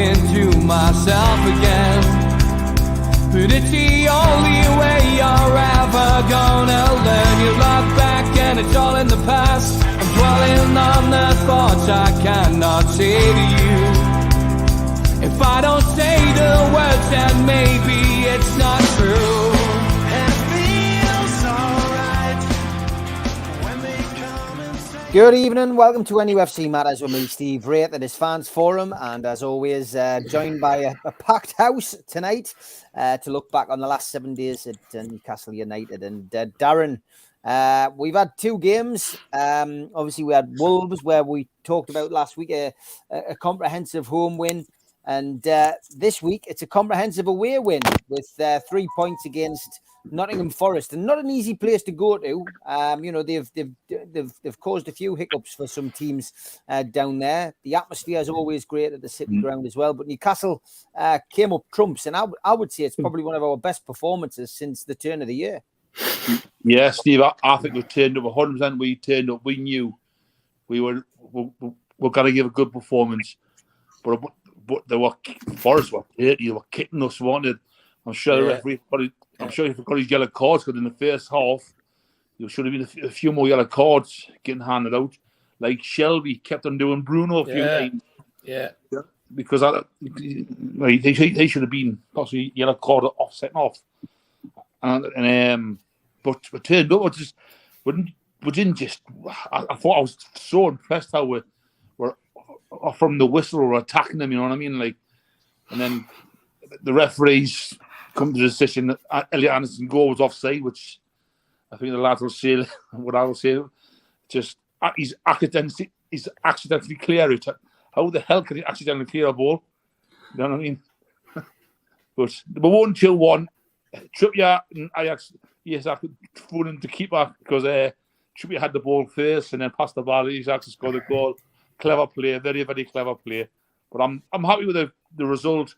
talking to myself again. But it's the only way you're ever gonna learn. You look back and it's all in the past. I'm dwelling on the thoughts I cannot say to you. If I don't say the words, then maybe it's not true. And it feels alright when they come and say. Good evening, welcome to NUFC Matters with me, Steve Wraith, at his fans forum, and as always, joined by a packed house tonight to look back on the last 7 days at Newcastle United. And Darren, we've had two games. Obviously, we had Wolves, where we talked about last week, a comprehensive home win. And this week, it's a comprehensive away win with 3 points against Nottingham Forest, and not an easy place to go to. You know, they've caused a few hiccups for some teams down there. The atmosphere is always great at the City Ground as well, but Newcastle came up trumps, and I would say it's probably one of our best performances since the turn of the year. Yeah, Steve, I think we turned up 100%. We turned up. We knew we were going to give a good performance, but Forest were dirty. They were kicking us, wanted. I'm sure the referee he forgot his yellow cards, because in the first half there should have been a few more yellow cards getting handed out. Like Shelby kept on doing Bruno a few times. Yeah. Because he should have been possibly yellow card setting off. But we turned up. We didn't just. I thought I was so impressed how we're from the whistle, we're attacking them. You know what I mean? Like, and then the referees come to the decision that Elliot Anderson's goal was offside, which I think the lads will say what I will say. Just he's accidentally clear it. How the hell can he accidentally clear a ball? You know what I mean? But 1-1. Trippier and Ajax, yes, I could phone him to keeper because Trippier had the ball first and then passed the ball. Ajax scored the goal. Clever play, very, very clever play. But I'm happy with the result.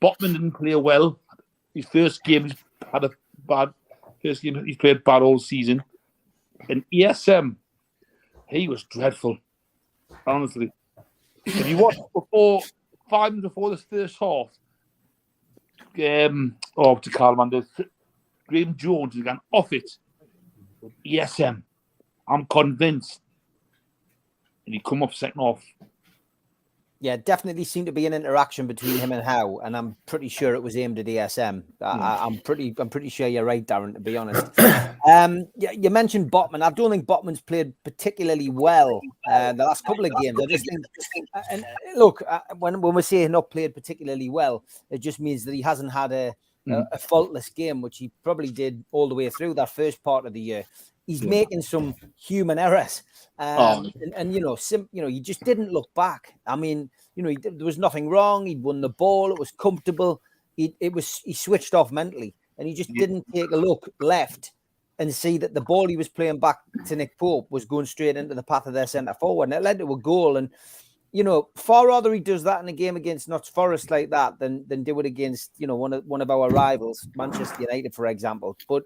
Botman didn't play well. His first game, he's had a bad first game. He's played bad all season. And ESM, he was dreadful. Honestly, if you watch 5 minutes before the first half, to Carl Graham Jones again off it. ESM, I'm convinced. And he come up second half. Yeah, definitely seemed to be an interaction between him and Howe, and I'm pretty sure it was aimed at ESM. I'm pretty sure you're right, Darren, to be honest. You mentioned Botman. I don't think Botman's played particularly well the last couple of games. I just think, and look, when we say not played particularly well, it just means that he hasn't had a faultless game, which he probably did all the way through that first part of the year. He's making some human errors, and he just didn't look back. I mean, there was nothing wrong. He'd won the ball. It was comfortable. He switched off mentally, and he just didn't take a look left and see that the ball he was playing back to Nick Pope was going straight into the path of their centre forward, and it led to a goal. And far rather he does that in a game against Notts Forest like that than do it against one of our rivals, Manchester United, for example. But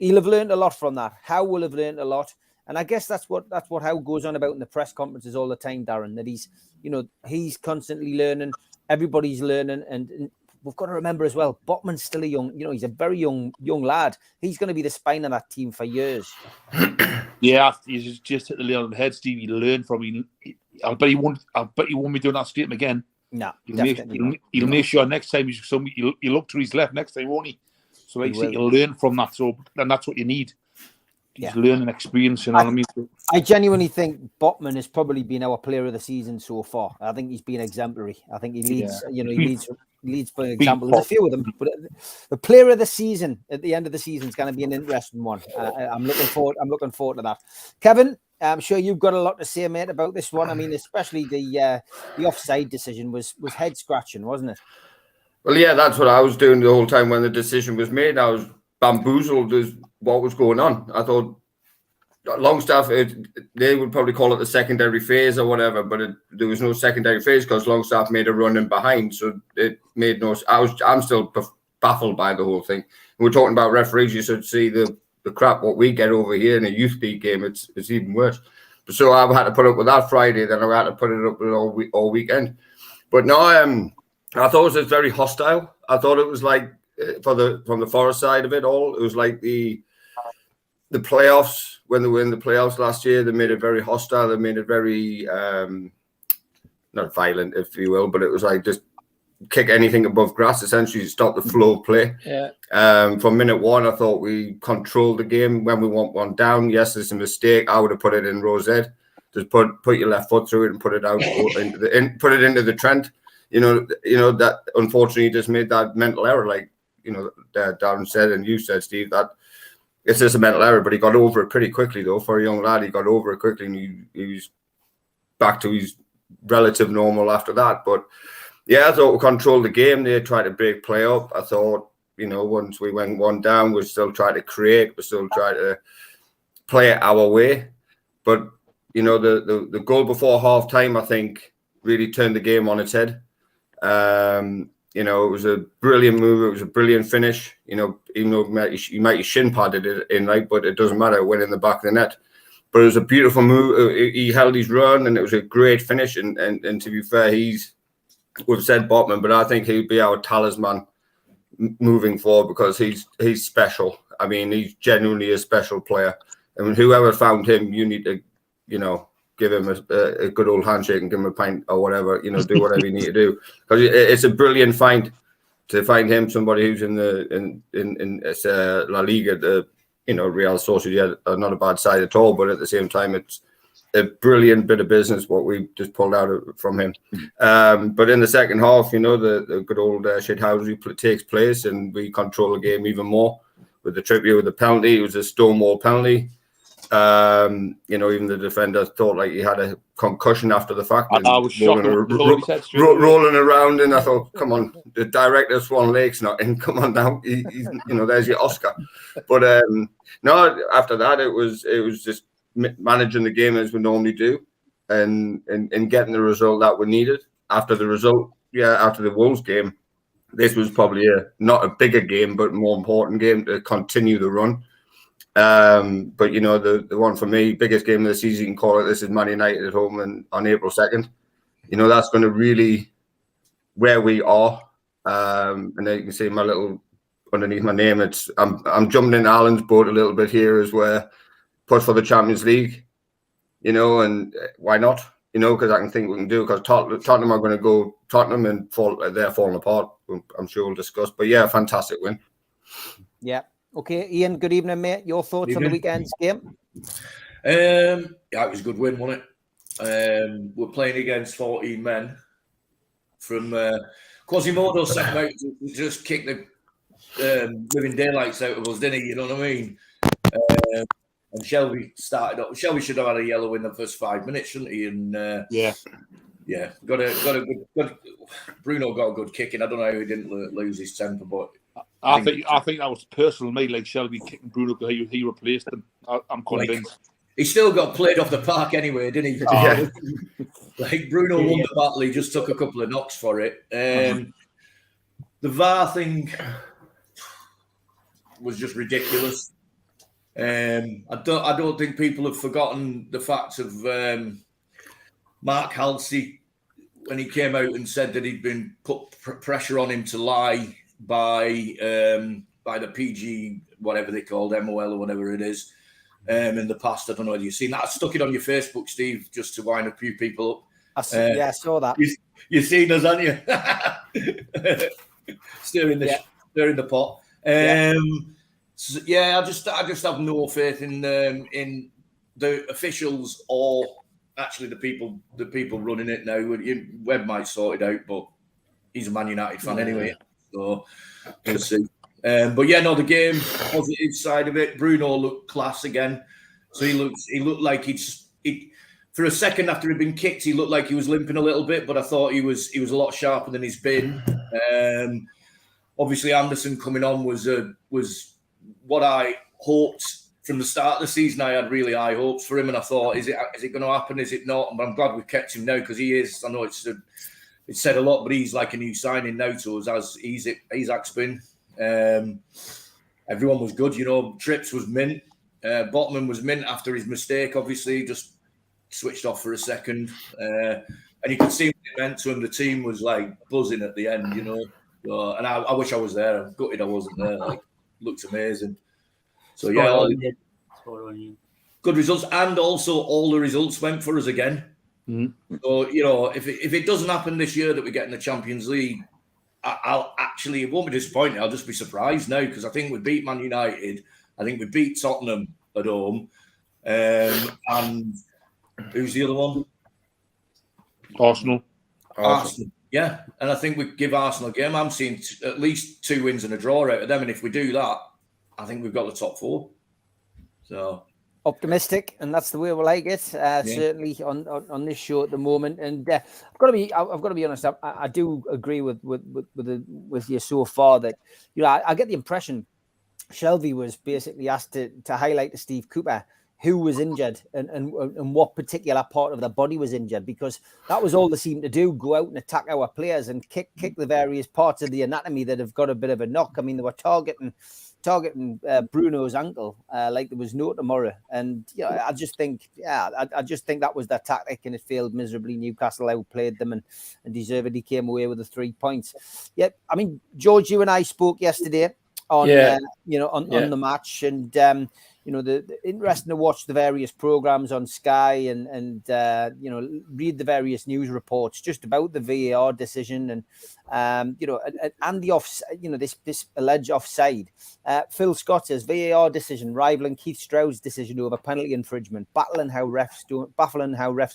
he'll have learned a lot from that. Howe will have learned a lot. And I guess that's what Howe goes on about in the press conferences all the time, Darren, that he's constantly learning. Everybody's learning. And we've got to remember as well, Botman's still he's a very young lad. He's going to be the spine of that team for years. Yeah, he's just hit the nail on the head, Steve. You learn from him. I bet he won't be doing that statement again. No, he'll make sure next time he'll look to his left next time, won't he? So he'll learn from that. So and that's what you need. He's learning experience, you know what I mean? I genuinely think Botman has probably been our player of the season so far. I think he's been exemplary. I think he leads, he leads for example. There's a few of them, but the player of the season at the end of the season is going to be an interesting one. I'm looking forward to that. Kevin, I'm sure you've got a lot to say, mate, about this one. I mean, especially the offside decision was head scratching, wasn't it? Well, yeah, that's what I was doing the whole time when the decision was made. I was bamboozled as what was going on. I thought Longstaff, they would probably call it the secondary phase or whatever, but there was no secondary phase because Longstaff made a run in behind, so it made no. I'm still baffled by the whole thing. We're talking about referees. You should see the crap what we get over here in a youth league game. It's even worse. So I had to put up with that Friday, then I had to put it up with all weekend. But no, I thought it was very hostile. I thought it was like from the Forest side of it all. It was like the playoffs, when they were in the playoffs last year. They made it very hostile. They made it very not violent, if you will, but it was like just kick anything above grass, essentially stop the flow of play. Yeah. From minute one, I thought we controlled the game. When we want one down, yes, there's a mistake. I would have put it in Rosette. Just put your left foot through it and put it out put it into the Trent. You know that unfortunately just made that mental error, like Darren said and you said, Steve, that it's just a mental error. But he got over it pretty quickly, though. For a young lad, he got over it quickly, and he was back to his relative normal after that. But yeah, I thought we controlled the game. They tried to break play up. I thought, once we went one down, we still tried to create. We still tried to play it our way. But, the goal before half time, I think, really turned the game on its head. It was a brilliant move. It was a brilliant finish. Even though you might have shin padded it in, right, but it doesn't matter. It went in the back of the net. But it was a beautiful move. He held his run, and it was a great finish. And to be fair, we've said Botman, but I think he'd be our talisman moving forward because he's special. I mean, he's genuinely a special player. I mean, whoever found him, you need to, give him a good old handshake and give him a pint or whatever, do whatever you need to do. Because it's a brilliant find to find him, somebody who's in La Liga, Real Sociedad are not a bad side at all, but at the same time, it's a brilliant bit of business what we just pulled out from him. But in the second half, the good old shithousery takes place, and we control the game even more with the Trippier with the penalty. It was a stonewall penalty. Even the defender thought like he had a concussion after the fact. I was shocked. Rolling around, and I thought, come on, the director of Swan Lake's not in. Come on now, he's there's your Oscar. But no, after that, it was just managing the game as we normally do, and getting the result that we needed. After the Wolves game, this was probably not a bigger game, but more important game to continue the run. But the one for me, biggest game of the season, you can call it. This is Man United at home and on April 2nd. That's going to really where we are. And then you can see my little underneath my name. I'm jumping in Alan's boat a little bit here as where push for the Champions League. And why not? Because I can think we can do. Because Tottenham are going to go Tottenham and they're falling apart. I'm sure we'll discuss. But yeah, fantastic win. Yeah. Okay, Ian, good evening, mate. Your thoughts on the weekend's game? Yeah, it was a good win, wasn't it? We're playing against 14 men from Quasimodo set out to just kick the living daylights out of us, didn't he? You know what I mean? And Shelby started up. Shelby should have had a yellow in the first 5 minutes, shouldn't he? And yeah, got a good. Bruno got a good kick, and I don't know how he didn't lose his temper, but. I think that was personal, mate. Like Shelby kicking Bruno because he replaced him. I'm convinced. He still got played off the park anyway, didn't he? Yeah. Like Bruno won the battle. He just took a couple of knocks for it. The VAR thing was just ridiculous. I don't think people have forgotten the fact of Mark Halsey when he came out and said that he'd been put pressure on him to lie by the PG, whatever they called, MOL or whatever it is, in the past. I don't know whether you've seen that. I stuck it on your Facebook, Steve, just to wind a few people up. I saw that. You've seen us, haven't you? stirring the pot. So, I just have no faith in the officials or actually the people running it now. Webb might sort it out, but he's a Man United fan anyway. So we'll see. But yeah, no, the game, positive side of it. Bruno looked class again. So he looked like for a second after he'd been kicked, he looked like he was limping a little bit, but I thought he was a lot sharper than he's been. Obviously Anderson coming on was what I hoped from the start of the season. I had really high hopes for him, and I thought, is it going to happen? Is it not? But I'm glad we've kept him now because he is. I know it's said a lot, but he's like a new signing now to us, as Isaac's been. Everyone was good, Trips was mint. Botman was mint after his mistake, obviously, just switched off for a second. and you could see what it meant to him. The team was like buzzing at the end, you know. So, and I wish I was there. I'm gutted I wasn't there. Like, looked amazing. So good results, and also all the results went for us again. Mm-hmm. So you know, if it doesn't happen this year that we get in the Champions League, I'll actually, it won't be disappointed. I'll just be surprised now, because I think we beat Man United. I think we beat Tottenham at home, and who's the other one? Arsenal. Yeah, and I think we give Arsenal a game. I'm seeing at least 2 wins and a draw out of them, and if we do that, I think we've got the top 4. So optimistic, and that's the way we like it. Certainly on this show at the moment, and I've got to be honest. I do agree with you so far that, you know, I get the impression Shelby was basically asked to highlight to Steve Cooper who was injured and what particular part of the body was injured, because that was all they seemed to do: go out and attack our players and kick the various parts of the anatomy that have got a bit of a knock. I mean, they were targeting Bruno's ankle like there was no tomorrow, and I just think that was their tactic, and it failed miserably. Newcastle outplayed them and deservedly came away with the 3 points. Yeah, I mean, George, you and I spoke yesterday on on the match, and the interesting to watch the various programs on Sky and read the various news reports just about the VAR decision and the this alleged offside. Phil Scott says VAR decision rivaling Keith Stroud's decision over penalty infringement, baffling how refs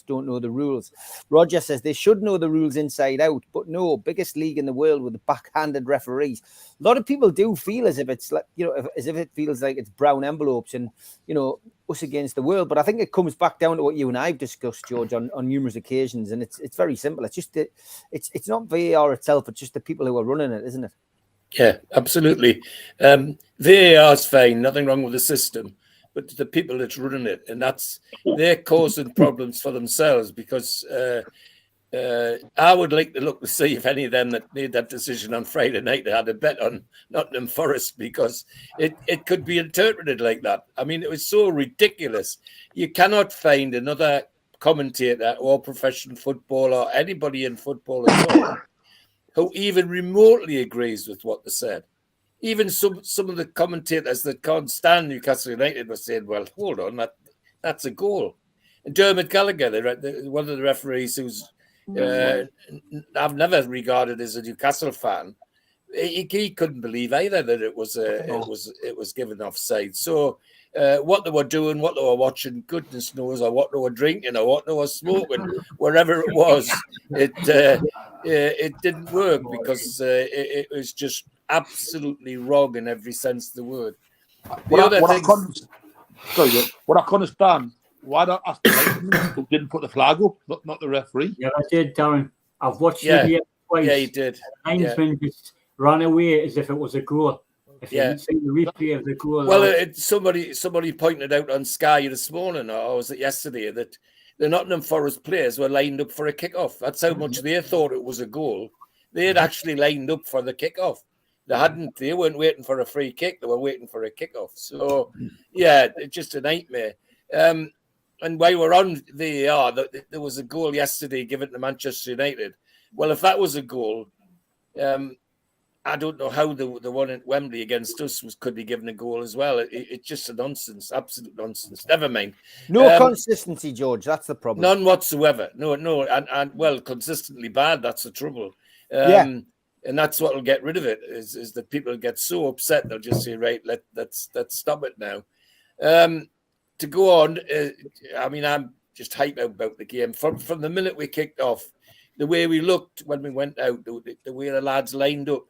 don't know the rules. Roger says they should know the rules inside out, but no, biggest league in the world with the backhanded referees. A lot of people do feel as if it's like, as if it feels like it's brown envelopes and, us against the world. But I think it comes back down to what you and I have discussed, George, on numerous occasions. And it's very simple. It's just it's not VAR itself. It's just the people who are running it, isn't it? Yeah, absolutely. VAR is fine. Nothing wrong with the system. But the people that's running it, and they're causing problems for themselves, because I would like to look to see if any of them that made that decision on Friday night had a bet on Nottingham Forest, because it could be interpreted like that. I mean, it was so ridiculous. You cannot find another commentator or professional footballer or anybody in football at all who even remotely agrees with what they said. Even some of the commentators that can't stand Newcastle United were saying, well, hold on, that's a goal. And Dermot Gallagher, one of the referees who's I've never regarded as a Newcastle fan, he couldn't believe either that it was given offside. So what they were doing, what they were watching, goodness knows, or what they were drinking, or what they were smoking, wherever it was, it didn't work, because it was just absolutely wrong in every sense of the word. What I can't understand, why don't Aston Martin didn't put the flag up, not the referee? Yeah, I did, Darren. I've watched the video twice. Yeah, he did. The linesman just ran away as if it was a goal. If you didn't see the replay of the goal. Well, somebody pointed out on Sky this morning, or was it yesterday, that the Nottingham Forest players were lined up for a kick-off. That's how much they thought it was a goal. They had actually lined up for the kick-off. They weren't waiting for a free kick. They were waiting for a kick-off. So, yeah, it's just a nightmare. And while we're on VAR, there was a goal yesterday given to Manchester United. Well, if that was a goal, I don't know how the one at Wembley against us could be given a goal as well. It's just a nonsense, absolute nonsense. Never mind. No consistency, George. That's the problem. None whatsoever. No, and well, consistently bad. That's the trouble. And that's what will get rid of it. Is that people get so upset they'll just say, right, let's stop it now. To go on, I mean, I'm just hyped about the game. From the minute we kicked off, the way we looked when we went out, the way the lads lined up,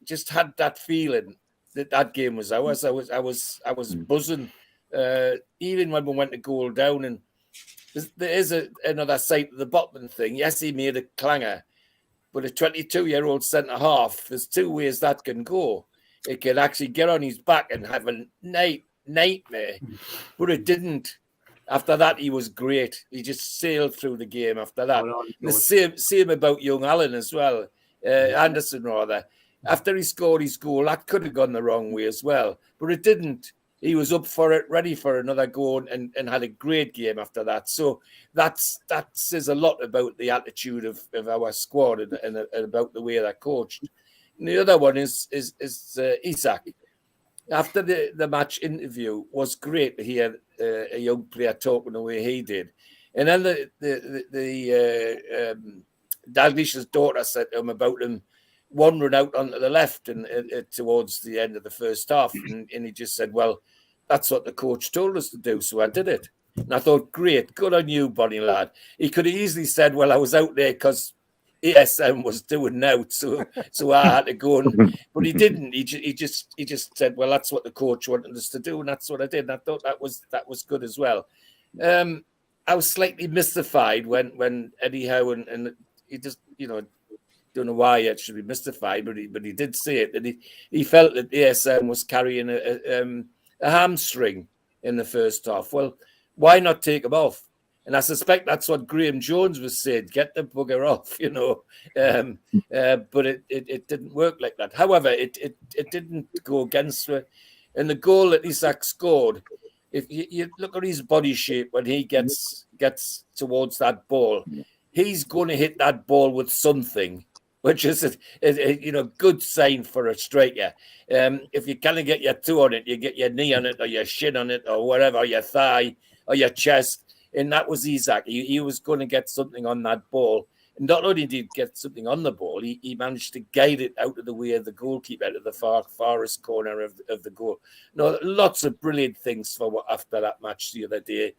just had that feeling that game was ours. I was buzzing, even when we went to goal down. And there is another side of the Botman thing. Yes, he made a clanger, but a 22-year-old centre half, there's 2 ways that can go. It can actually get on his back and have a nightmare, but it didn't. After that, he was great. He just sailed through the game after that. The same about young Allen as well, Anderson rather. After he scored his goal, that could have gone the wrong way as well, but it didn't. he was up for it, ready for another go, and had a great game after that. So that says a lot about the attitude of our squad and about the way they're coached. And the other one is Isak. After the match interview, was great to hear a young player talking the way he did. And then Dalglish's daughter said to him about him wandering out onto the left and towards the end of the first half. And he just said, well, that's what the coach told us to do, so I did it. And I thought, great, good on you, Bonnie lad. He could have easily said, well, I was out there because ESM was doing out, so I had to go. But he didn't. He just said, well, that's what the coach wanted us to do, and that's what I did. And I thought that was good as well. I was slightly mystified when Eddie Howe and he just, don't know why it should be mystified, but he did say it, that he felt that ESM was carrying a hamstring in the first half. Well, why not take him off? And I suspect that's what Graham Jones was saying, get the bugger off, but it didn't work like that. However, it didn't go against her. And the goal that Isak scored, if you look at his body shape when he gets towards that ball, he's going to hit that ball with something, which is a good sign for a striker. If you kind of get your toe on it, you get your knee on it or your shin on it or whatever, your thigh or your chest. And that was Isak. He was going to get something on that ball. And not only did he get something on the ball, he managed to guide it out of the way of the goalkeeper, out of the farthest corner of the goal. No, lots of brilliant things after that match the other day.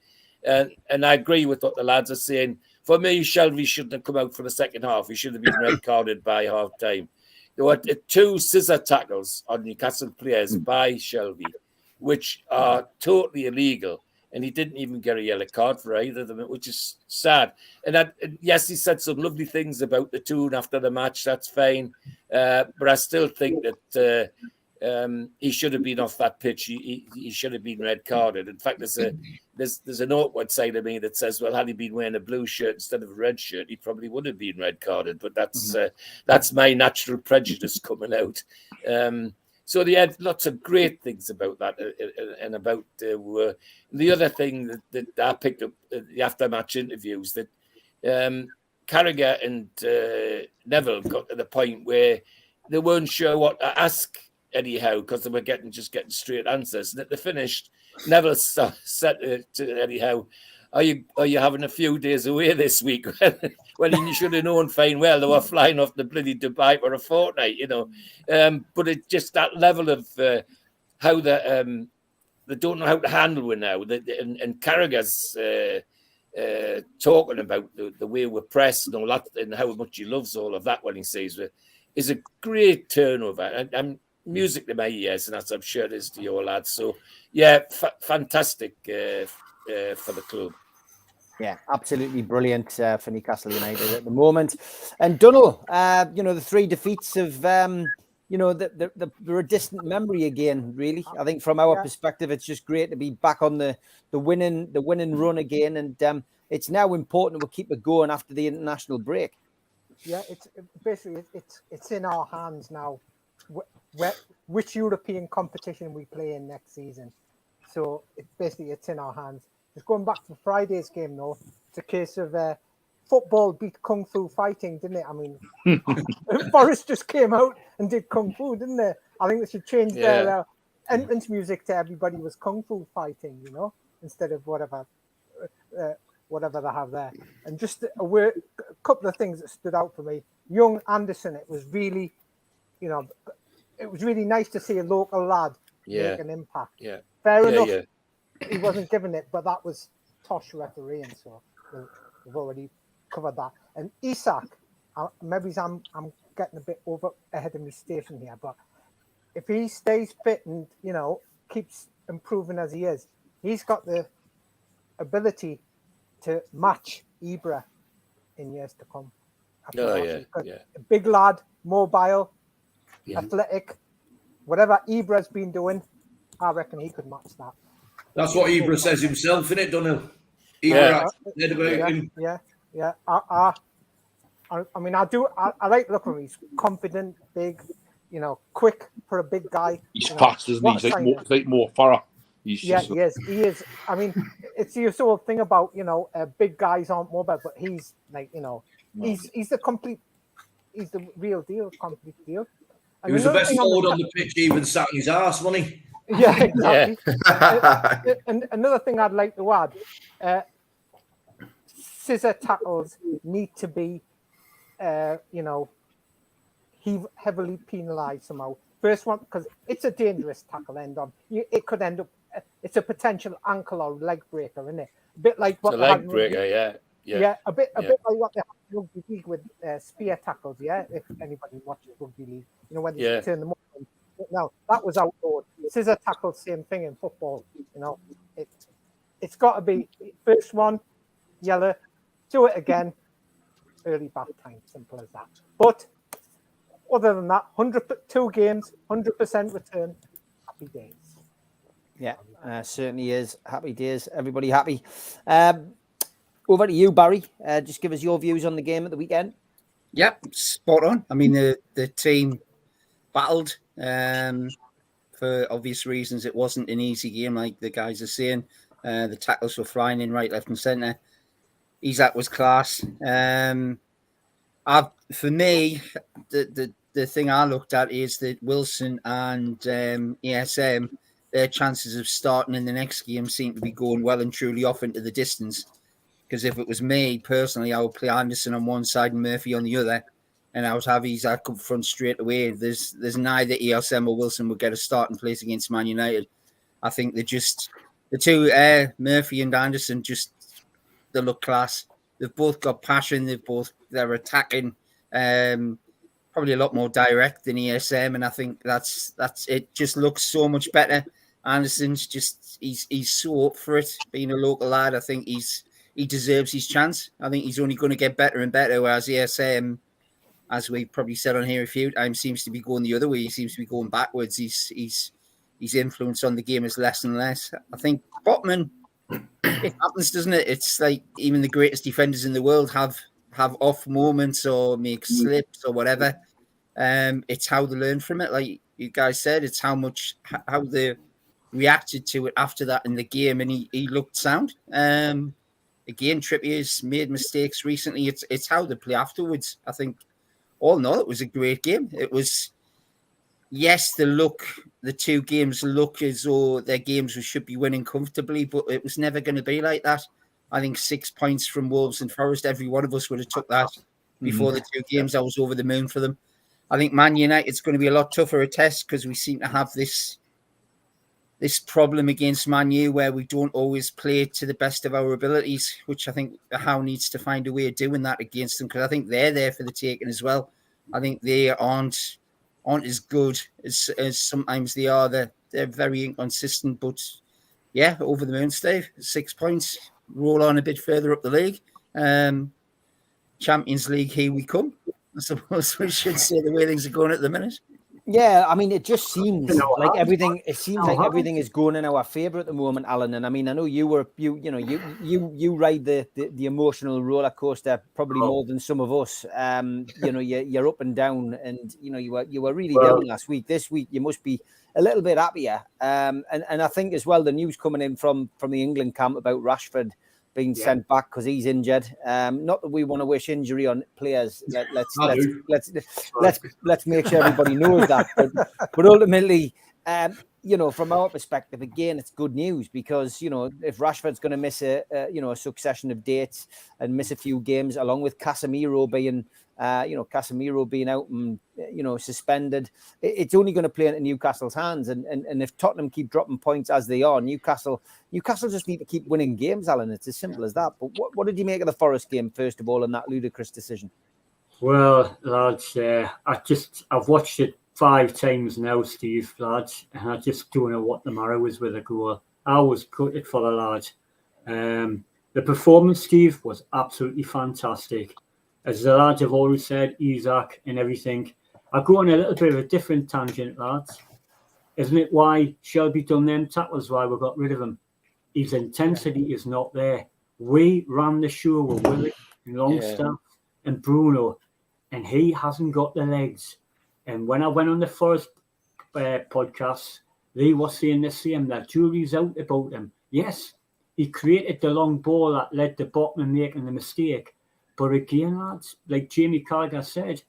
And I agree with what the lads are saying. For me, Shelby shouldn't have come out for the second half. He should have been red carded by half time. There were 2 scissor tackles on Newcastle players by Shelby, which are totally illegal. And he didn't even get a yellow card for either of them, which is sad. And yes, he said some lovely things about the tune after the match. That's fine. But I still think that he should have been off that pitch. He should have been red carded. In fact, there's an awkward side of me that says, well, had he been wearing a blue shirt instead of a red shirt, he probably would have been red carded. But that's my natural prejudice coming out. So they had lots of great things about that, and about the other thing that I picked up the after-match interviews, that Carragher and Neville got to the point where they weren't sure what to ask Eddie Howe because they were getting straight answers. And at the finished, Neville said to Eddie Howe, Are you having a few days away this week? Well, you should have known fine well they were flying off the bloody Dubai for a fortnight, But it just that level of how they don't know how to handle it now. And Carragher's talking about the way we're pressed and all that, and how much he loves all of that when he says it, is a great turnover and music to my ears, and as I'm sure it is to your lads. So, yeah, fantastic for the club. Yeah, absolutely brilliant for Newcastle United at the moment. And Dunno, the 3 defeats of, they're a distant memory again, really. I think from our perspective, it's just great to be back on the winning run again. And it's now important we keep it going after the international break. Yeah, it's basically it's in our hands now. Which European competition we play in next season. So it's in our hands. Just going back to Friday's game, though, it's a case of football beat kung fu fighting, didn't it? I mean, Forest just came out and did kung fu, didn't they? I think they should change their entrance music to everybody was kung fu fighting, instead of whatever they have there. And just a couple of things that stood out for me. Young Anderson, it was really, it was really nice to see a local lad make an impact. Yeah. Fair enough. Yeah. He wasn't given it, but that was tosh refereeing, so we've already covered that. And Isak, maybe I'm getting a bit ahead of my station here, but if he stays fit and keeps improving as he is, he's got the ability to match Ibra in years to come. A big lad, mobile, athletic, whatever Ibra's been doing, I reckon he could match that. That's what Ibra says himself, innit, Donald? Yeah. I mean, I like looking at him. He's confident, big, quick for a big guy. He's fast, isn't he? He's like more Farah. He's Yeah, just he is. He is. I mean, it's the sort of thing about big guys aren't mobile, but he's like he's the real deal, complete deal. And He was the another best thing forward on the pitch, even sat on his arse, wasn't he? Yeah, exactly. And another thing I'd like to add, scissor tackles need to be, heavily penalised somehow. First one, because it's a dangerous tackle end on. It could end up, it's a potential ankle or leg breaker, isn't it? A bit like what It's a they had leg in breaker, rugby. yeah. A bit like what they had in rugby league with spear tackles. Yeah, if anybody watches rugby league, when they turn them up. No, that was outlawed. Scissor tackle, same thing in football. It's got to be first one, yellow, do it again, early back time, simple as that. But other than that, 102 games, 100% return, happy days. Yeah, certainly is. Happy days. Everybody happy. Over to you, Barry. Just give us your views on the game at the weekend. Yep, spot on. I mean, the team battled for obvious reasons. It wasn't an easy game, like the guys are saying. The tackles were flying in right, left, and centre. Isaac was class. For me, the thing I looked at is that Wilson and ESM, their chances of starting in the next game seem to be going well and truly off into the distance. Because if it was me personally, I would play Anderson on one side and Murphy on the other, and I would have Isaac up front straight away. There's neither ESM or Wilson would get a starting place against Man United. I think the two Murphy and Anderson they look class. They've both got passion. They're attacking, probably a lot more direct than ESM, and I think that's it. Just looks so much better. Anderson's he's so up for it. Being a local lad, I think he deserves his chance. I think he's only going to get better and better. Whereas ESM, as we probably said on here a few times, seems to be going the other way. He seems to be going backwards. His influence on the game is less and less. I think Botman, it happens, doesn't it? It's like even the greatest defenders in the world have off moments or make slips or whatever. It's how they learn from it. Like you guys said, it's how they reacted to it after that in the game, and he looked sound. Again, Trippier's made mistakes recently. It's how they play afterwards. I think all in all, it was a great game. It was, yes, the two games look as though they're games we should be winning comfortably, but it was never going to be like that. I think 6 points from Wolves and Forest, every one of us would have took that before the two games. I was over the moon for them. I think Man United's going to be a lot tougher a test because we seem to have this problem against Man U where we don't always play to the best of our abilities, which I think Howe needs to find a way of doing that against them, because I think they're there for the taking as well. I think they aren't as good as sometimes they are. They're very inconsistent, but yeah, over the moon, Steve. 6 points, roll on a bit further up the league. Champions League, here we come. I suppose we should say the way things are going at the minute. Yeah, I mean, it just seems like everything. It seems like everything is going in our favour at the moment, Alan. And I mean, I know you ride the emotional roller coaster probably more than some of us. You're up and down, and you were really down last week. This week you must be a little bit happier. And I think as well the news coming in from the England camp about Rashford being sent back because he's injured. Not that we want to wish injury on players. Let's make sure everybody knows that. But ultimately, from our perspective, again, it's good news because if Rashford's going to miss a succession of dates and miss a few games, along with Casemiro being out and suspended, it's only going to play into Newcastle's hands. And if Tottenham keep dropping points as they are, Newcastle just need to keep winning games, Alan. It's as simple as that. But what did you make of the Forest game first of all, and that ludicrous decision? Well, lads, I've watched it 5 times now, Steve, lads, and I just don't know what the matter was with the goal. I was gutted for the lad. The performance, Steve, was absolutely fantastic. As the lads have always said, Isaac and everything. I go on a little bit of a different tangent, lads. Isn't it why Shelby done them tackles, why we got rid of him? His intensity is not there. We ran the show with Willie and Longstaff and Bruno, and he hasn't got the legs. And when I went on the Forest podcast, they were saying the same. That jury's out about him. Yes, he created the long ball that led to Botman making the mistake. But again, lads, like Jamie Carragher said,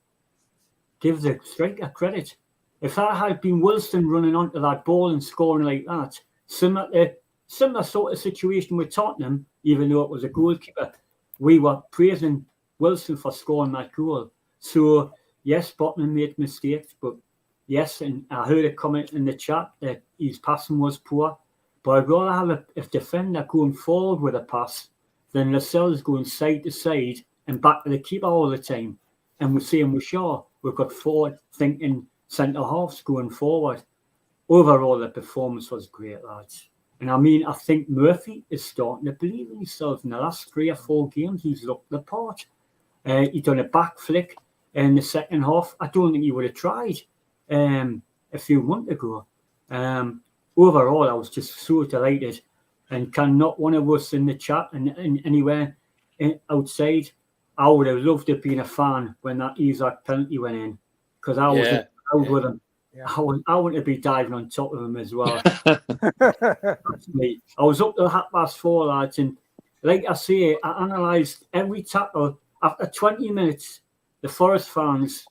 give the striker credit. If that had been Wilson running onto that ball and scoring like that, similar sort of situation with Tottenham, even though it was a goalkeeper, we were praising Wilson for scoring that goal. So, yes, Botman made mistakes, but yes, and I heard a comment in the chat that his passing was poor, but I'd rather have a defender going forward with a pass than Lascelles going side to side and back to the keeper all the time. And we're saying we're sure we've got forward thinking centre-halves going forward. Overall, the performance was great, lads. And I mean, I think Murphy is starting to believe in himself. In the last 3 or 4 games, he's looked the part. He done a back flick in the second half. I don't think he would have tried a few months ago. Overall, I was just so delighted. And can not one of us in the chat and anywhere outside, I would have loved to have been a fan when that Isaac penalty went in, because I was out with him. Yeah. I want to be diving on top of him as well. That's me. I was up to 4:30, lads, and like I say, I analysed every tackle. After 20 minutes, the Forest fans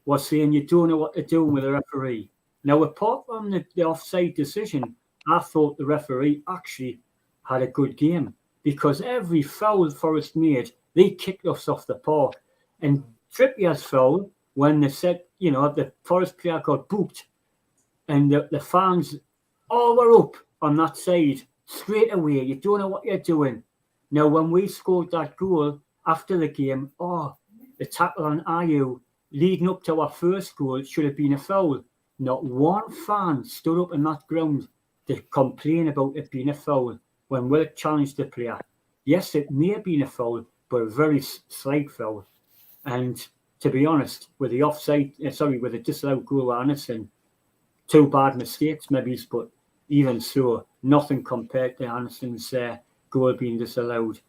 were saying you don't know what they're doing with the referee. Now, apart from the offside decision, I thought the referee actually had a good game, because every foul Forest made, they kicked us off the park. And Trippier's foul, when they said, the Forest player got booked, and the fans all were up on that side straight away. You don't know what you're doing. Now, when we scored that goal after the game, the tackle on Ayew leading up to our first goal should have been a foul. Not one fan stood up in that ground to complain about it being a foul when Willock challenged the player. Yes, it may have been a foul, but a very slight foul. And to be honest, with the with the disallowed goal, Anderson, 2 bad mistakes maybe, but even so, nothing compared to Anderson's goal being disallowed.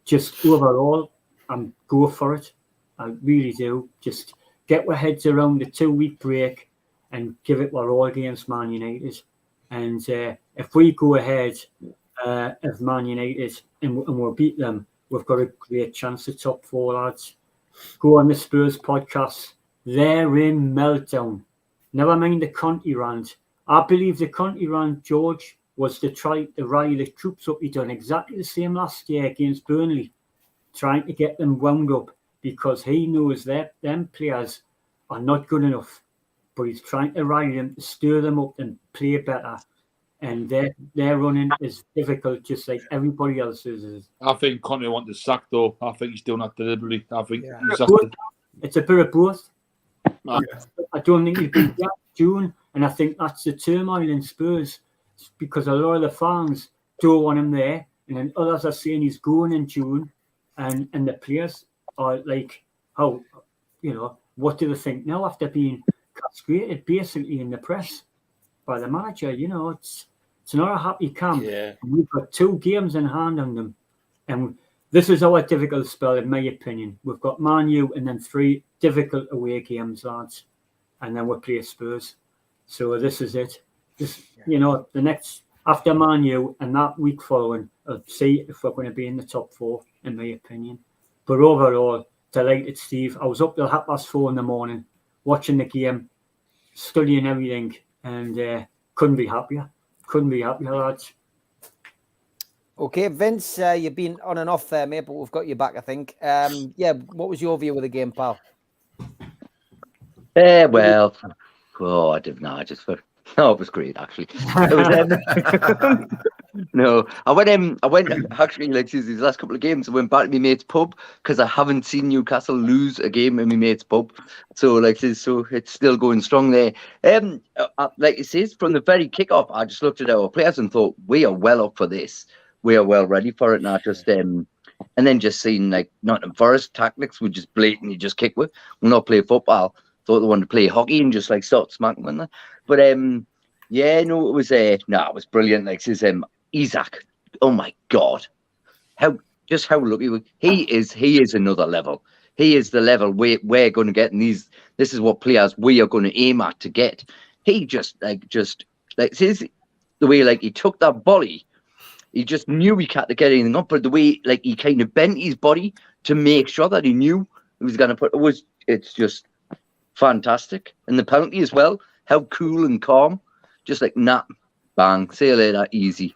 Just overall, I'm go for it. I really do. Just get our heads around the 2-week break and give it our all against Man United. And if we go ahead of Man United and we'll beat them, we've got a great chance to top 4, lads. Go on the Spurs podcast. They're in meltdown. Never mind the Conte rant. I believe the Conte rant, George, was to try to rile the troops up. He done exactly the same last year against Burnley, trying to get them wound up, because he knows that them players are not good enough. But he's trying to rile them, to stir them up and play better. And their running is difficult, just like everybody else's is. I think Conte wants to sack, though. I think he's doing that deliberately. I think it's a bit of both. I don't think he'll be back June, and I think that's the turmoil in Spurs, because a lot of the fans don't want him there, and then others are saying he's going in June, and the players are like, what do they think now after being castrated basically in the press by the manager? It's not a happy camp. Yeah. We've got 2 games in hand on them, and this is our difficult spell, in my opinion. We've got Man U and then 3 difficult away games, lads, and then we'll play Spurs. So this is it. The next after Man U and that week following, I'll see if we're going to be in the top 4, in my opinion. But overall, delighted, Steve. I was up till 4:30 in the morning, watching the game, studying everything, and couldn't be happier. Couldn't be happier, lads. Okay, Vince, you've been on and off there, mate, but we've got you back, I think. What was your view of the game, pal? I don't know. It was great, actually. No, I went actually, like these last couple of games, I went back to my mate's pub because I haven't seen Newcastle lose a game in my mate's pub. So it's still going strong there. Like it says, from the very kickoff, I just looked at our players and thought, we are well up for this. We are well ready for it now. And then just seeing like Nottingham Forest tactics, we just blatantly just kick with. We'll not play football. Thought they wanted to play hockey and just like start smacking them. But it was brilliant. Like says Isaac, oh my God, how lucky he is. He is another level. He is the level we're going to get. And this is what players we are going to aim at to get. he just says the way like he took that volley, he just knew he had to get anything up, but the way like he kind of bent his body to make sure that he knew he was going to put it's just fantastic. And the penalty as well, how cool and calm, just like nah, bang, see you later, easy.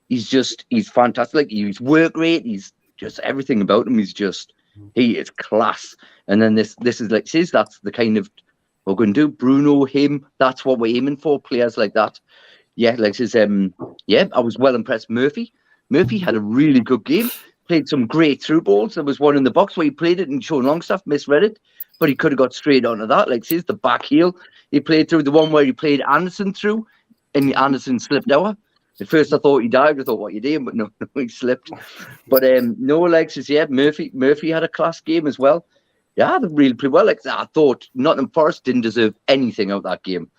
He's fantastic. Like his work rate, he's just everything about him. He is class. And then this is like says that's the kind of we're going to do. Bruno, him, that's what we're aiming for. Players like that. Yeah, like says I was well impressed. Murphy had a really good game. Played some great through balls. There was one in the box where he played it and Sean Longstaff misread it, but he could have got straight onto that. Like says the back heel he played through, the one where he played Anderson through, and Anderson slipped out. At first I thought he dived. I thought, what you doing? But no, he slipped. But no, like says Murphy had a class game as well. Yeah, they really played well. Like I thought Nottingham Forest didn't deserve anything out of that game.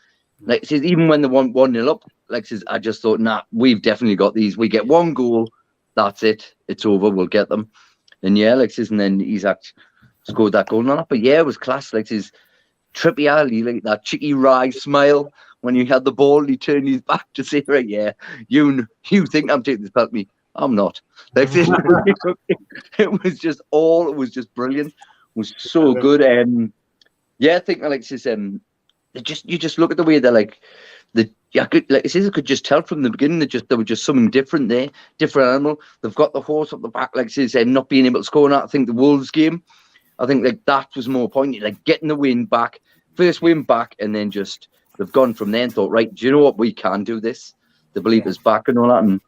Like says even when they won 1-0 up, like says I just thought, nah, we've definitely got these. We get one goal, that's it. It's over. We'll get them. And yeah, like says, and then he's actually scored that goal on it. But yeah, it was class. Like says Trippier, like that cheeky wry smile when he had the ball, he turned his back to say, right, yeah, you think I'm taking this penalty. I'm not. Like it was just brilliant. It was so good. I think like says you just look at the way they're like I could just tell from the beginning that there was just something different there, different animal. They've got the horse up the back, like says not being able to score. And I think the Wolves game, I think like that was more poignant, like getting the win back, first win back, and then just they've gone from there and thought, right, do you know what, we can do this. The belief is back and all that. And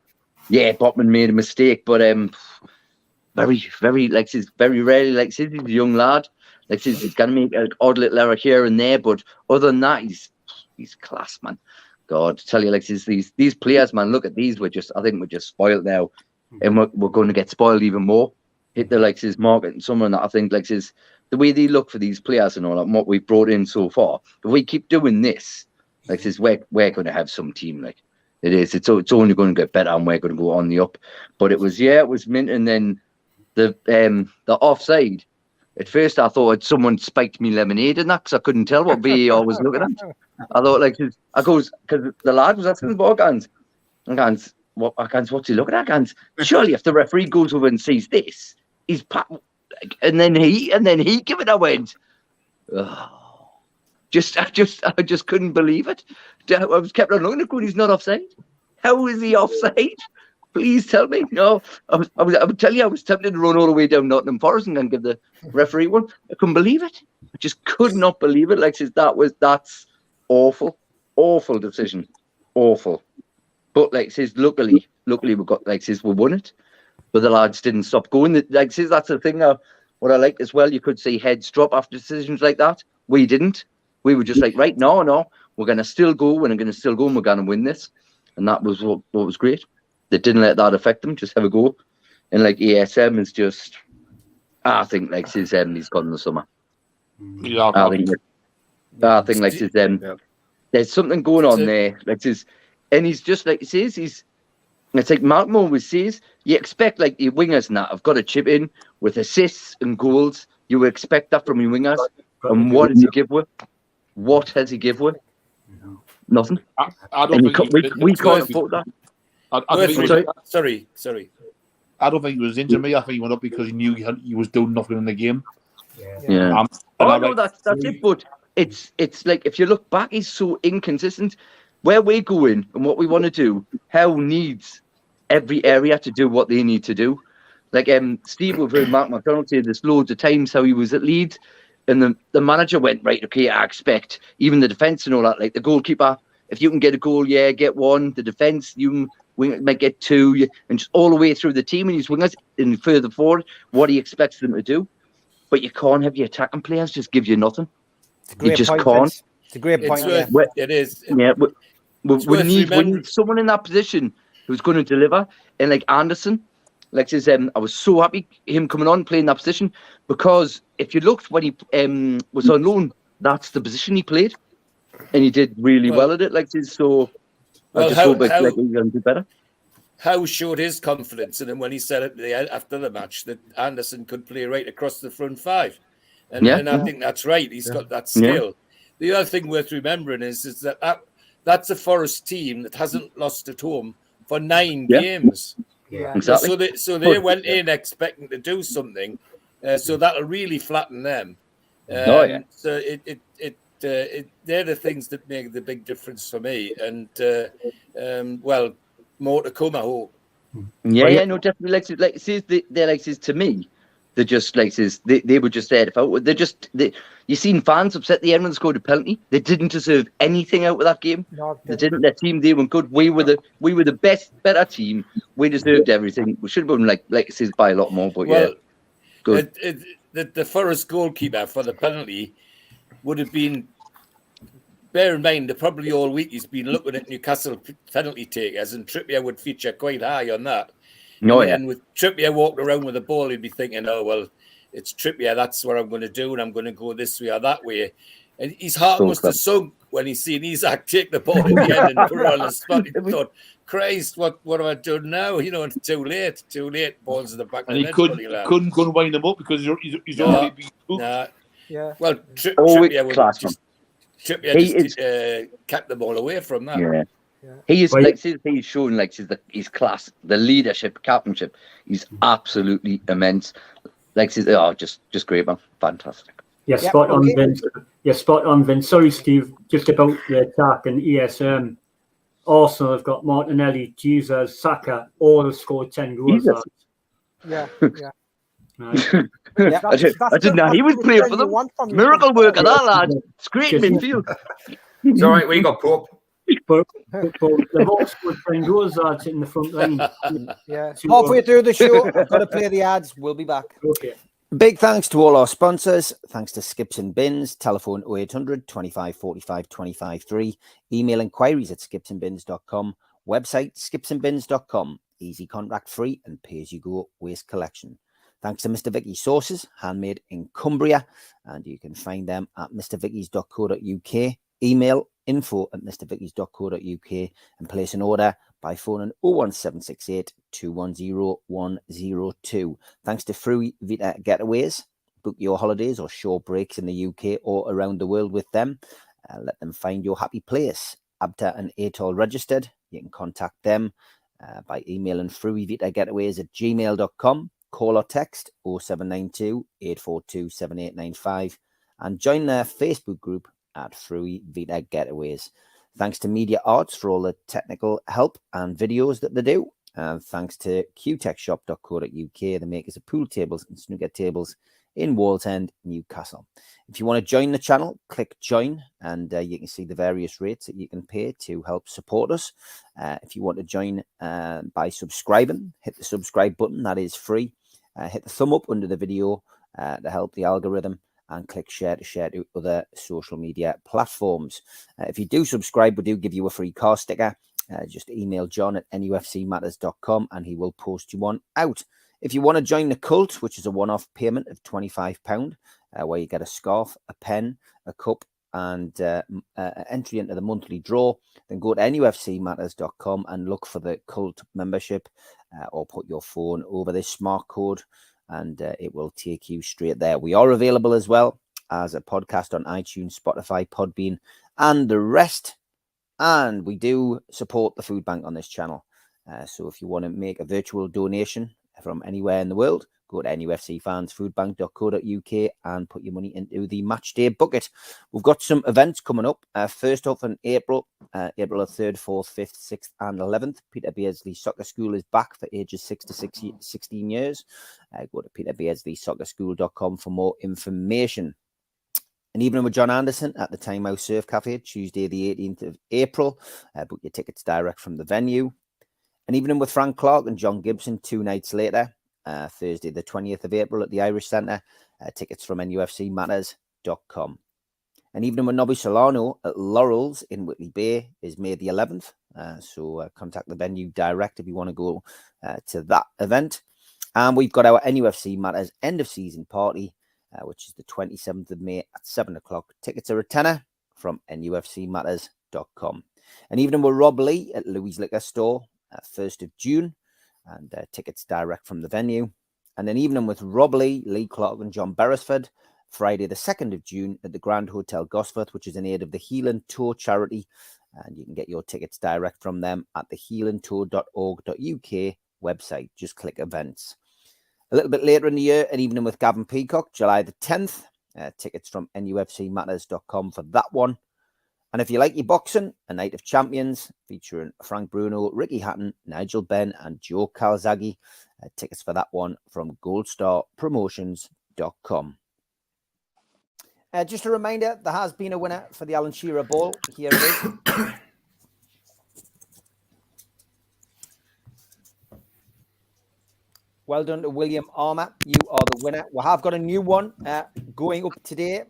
yeah, Botman made a mistake, but very, very like says very rarely like says he's a young lad. Like says he's gonna make an odd little error here and there, but other than that, he's class, man. God, to tell you, like these players, man, look at these. I think we're just spoiled now, and we're going to get spoiled even more. Hit the like his market and someone that I think like his the way they look for these players and all that, and what we've brought in so far. If we keep doing this, like says we're going to have some team. Like it is, it's only going to get better, and we're going to go on the up. But it was mint, and then the offside. At first, I thought someone spiked me lemonade in that because I couldn't tell what VAR was looking at. I thought, like, because the lad was asking the ball, what's he looking at? Surely if the referee goes over and sees this, and then he give it a went. Oh, I just couldn't believe it. I was kept on looking at going, he's not offside. How is he offside? Please tell me. No, I would tell you I was tempted to run all the way down Nottingham Forest and give the referee one. I couldn't believe it. I just could not believe it. Like that's awful decision, awful. But like says, luckily we got like says we won it, but the lads didn't stop going. Like says that's the thing. What I like as well, you could see heads drop after decisions like that. We didn't. We were just like, right, no, we're gonna still go, and we're gonna still go, and we're gonna win this, and that was what was great. They didn't let that affect them. Just have a go, and like ESM is just. I think like says he's gone in the summer. Yeah, I think like says there's something going on there. Like says, and he's just like he says it's like Malcolm always says. You expect like your wingers and that have got to chip in with assists and goals. You would expect that from your wingers. And what does he give with? What has he give with? Nothing. I don't think we can't afford that. Sorry. I don't think he was injured me. I think he went up because he knew he was doing nothing in the game. Yeah. That's it. But it's like if you look back, he's so inconsistent. Where we're going and what we want to do, Hell needs every area to do what they need to do. Like Steve, we've heard Mark McDonald say this loads of times how he was at Leeds, and the manager went, right, okay, I expect even the defence and all that. Like the goalkeeper, if you can get a goal, yeah, get one. The defence, you might get two, and just all the way through the team and his wingers and further forward, what he expects them to do. But you can't have your attacking players just give you nothing. You just can't. It's a great point. It is. Yeah, we need someone in that position who's going to deliver. And like Anderson, like says, I was so happy him coming on playing that position, because if you looked when he was on loan, that's the position he played, and he did really well at it. Like says, so. I just hope he's going to do better. Howe showed his confidence in him when he said after the match that Anderson could play right across the front five. And I think that's right. He's got that skill. the other thing worth remembering is that's a Forest team that hasn't lost at home for 9 games. Yeah. Exactly. So they went in expecting to do something. So that'll really flatten them. So they're the things that make the big difference for me. And well, more to come, I hope. Yeah, no, definitely. Like says they're like says to me, they're just like says they were just there. You seen fans upset the end when they scored a penalty. They didn't deserve anything out of that game. No, They didn't. Their team, they were good. We were the better team. We deserved everything. We should have been like it says by a lot more. But Well, yeah, good. The Forest goalkeeper for the penalty would have been. Bear in mind, probably all week he's been looking at Newcastle penalty takers, and Trippier would feature quite high on that. And with Trippier walking around with the ball, he'd be thinking, "Oh well, it's Trippier. That's what I'm going to do, and I'm going to go this way or that way." And his heart must have sunk when he seen Isaac take the ball in the end and put it on the spot. He thought, "Christ, what have I done now? You know, it's too late. Too late. Balls in the back." And he couldn't go and wind him up because he's already been booked. Yeah. Well, Trippier would just. He kept the ball away from that. Yeah. He is he's showing his class, the leadership, captainship. He's absolutely immense. Just great, man. Fantastic. Yeah, spot on, Vince. Yeah, spot on, Vince. Sorry, Steve. Just about the attack and ESM. Arsenal have got Martinelli, Jesus, Saka, all have scored 10 goals. Yeah. Right. I didn't know he was playing for them. Miracle worker, that lad. It's great midfield. It's all right. We got Pope. But they've all scored 10 goals in the front line. Yeah. Halfway through the show, I've got to play the ads. We'll be back. Okay. Big thanks to all our sponsors. Thanks to Skips and Bins. Telephone 0800 25 45 25 3. Email inquiries at skipsandbins.com. Website skipsandbins.com. Easy contract free and pay as you go waste collection. Thanks to Mr. Vicky's Sauces, handmade in Cumbria, and you can find them at mrvickies.co.uk. Email info@mrvickies.co.uk and place an order by phoning 01768 210 102. Thanks to Fruy Vita Getaways. Book your holidays or short breaks in the UK or around the world with them. Let them find your happy place. ABTA and ATOL registered. You can contact them by emailing fruyvitagetaways@gmail.com. Call or text 0792 842 7895 and join their Facebook group at Fruy Vita Getaways. Thanks to Media Arts for all the technical help and videos that they do. And thanks to qtechshop.co.uk, the makers of pool tables and snooker tables in Wallsend, Newcastle. If you want to join the channel, click join and you can see the various rates that you can pay to help support us. If you want to join by subscribing, hit the subscribe button. That is free. Hit the thumb up under the video to help the algorithm and click share to other social media platforms. If you do subscribe, we do give you a free car sticker. Just email John at nufcmatters.com and he will post you one out. If you want to join the cult, which is a one-off payment of £25, where you get a scarf, a pen, a cup, and entry into the monthly draw, then go to nufcmatters.com and look for the cult membership or put your phone over this smart code and it will take you straight there. We are available as well as a podcast on iTunes, Spotify, Podbean, and the rest. And we do support the food bank on this channel. So if you want to make a virtual donation from anywhere in the world, go to nufcfansfoodbank.co.uk and put your money into the match day bucket. We've got some events coming up. First off in April, April the 3rd, 4th, 5th, 6th and 11th, Peter Beardsley Soccer School is back for ages 6 to 16 years. Go to peterbeardsleysoccerschool.com for more information. An evening with John Anderson at the Time House Surf Cafe, Tuesday the 18th of April. Book your tickets direct from the venue. An evening with Frank Clark and John Gibson 2 nights later. Thursday the 20th of April at the Irish Centre. Tickets from nufcmatters.com. An evening with Nobby Solano at Laurels in Whitley Bay is May the 11th. So contact the venue direct if you want to go to that event. And we've got our NUFC Matters end of season party, which is the 27th of May at 7 o'clock. Tickets are a tenner from nufcmatters.com. An evening with Rob Lee at Louis Liquor Store, 1st of June. And tickets direct from the venue. And an evening with Rob Lee, Lee Clark and John Beresford, Friday, the 2nd of June at the Grand Hotel Gosforth, which is in aid of the Healing Tour charity. And you can get your tickets direct from them at the healingtour.org.uk website. Just click events. A little bit later in the year, an evening with Gavin Peacock, July the 10th. Tickets from nufcmatters.com for that one. And if you like your boxing, a night of champions featuring Frank Bruno, Ricky Hatton, Nigel Benn, and Joe Calzaghe. Tickets for that one from goldstarpromotions.com. Just a reminder, there has been a winner for the Alan Shearer Ball. Here it is. Well done to William Armour. You are the winner. We have got a new one going up today.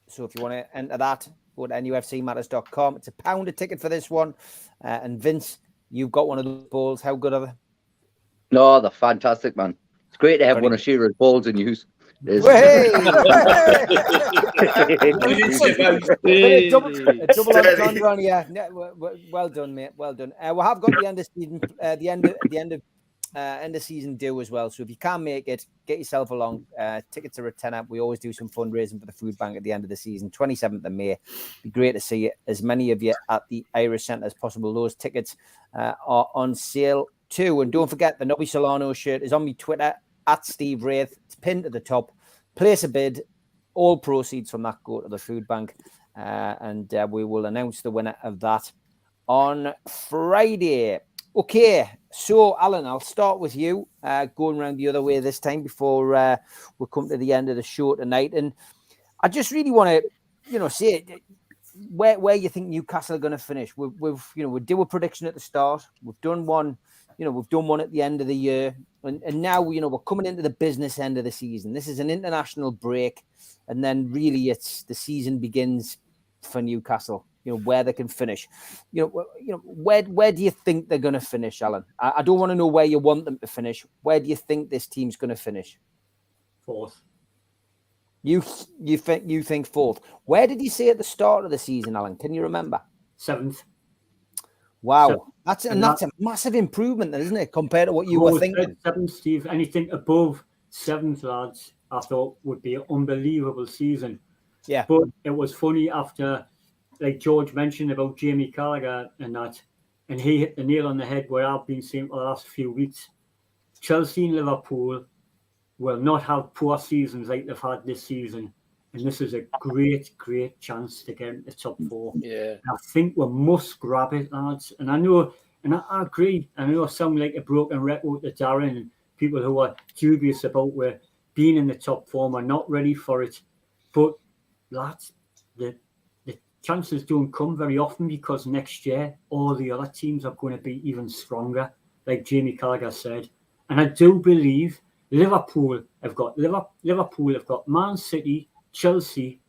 So if you want to enter that, go to nufcmatters.com. It's £1 a ticket for this one. And Vince, you've got one of those balls. How good are they? No, they're fantastic, man. It's great to have one of Shearer's balls in use. Hey! A double entendre on here. Well done, mate. Well done. We have got the end of season, end of season due as well. So if you can make it, get yourself along. Tickets are a tenner. We always do some fundraising for the food bank at the end of the season. 27th of May. Be great to see as many of you at the Irish Centre as possible. Those tickets are on sale too. And don't forget, the Nobby Solano shirt is on my Twitter at Steve Wraith. It's pinned at the top. Place a bid. All proceeds from that go to the food bank. And we will announce the winner of that on Friday. Okay, so Alan, I'll start with you, going around the other way this time before we come to the end of the show tonight. And I just really want to, say where you think Newcastle are going to finish. We do a prediction at the start. We've done one, we've done one at the end of the year. And now, we're coming into the business end of the season. This is an international break. And then really the season begins for Newcastle. Where they can finish. Where do you think they're going to finish, Alan? I don't want to know where you want them to finish. Where do you think this team's going to finish? Fourth. You think fourth. Where did you say at the start of the season, Alan? Can you remember? Seventh. Wow, that's a massive improvement, then, isn't it, compared to what you were thinking? Seventh, Steve. Anything above seventh, lads, I thought would be an unbelievable season. Yeah, but it was funny after. Like George mentioned about Jamie Carragher and that, and he hit the nail on the head where I've been saying for the last few weeks. Chelsea and Liverpool will not have poor seasons like they've had this season. And this is a great, great chance to get into the top four. Yeah. And I think we must grab it, lads. And I know, and I agree, I know I sound like a broken record to Darren and people who are dubious about where being in the top four are not ready for it. But lads, the chances don't come very often because next year all the other teams are going to be even stronger, like Jamie Carragher said. And I do believe Liverpool have got Man City, Chelsea,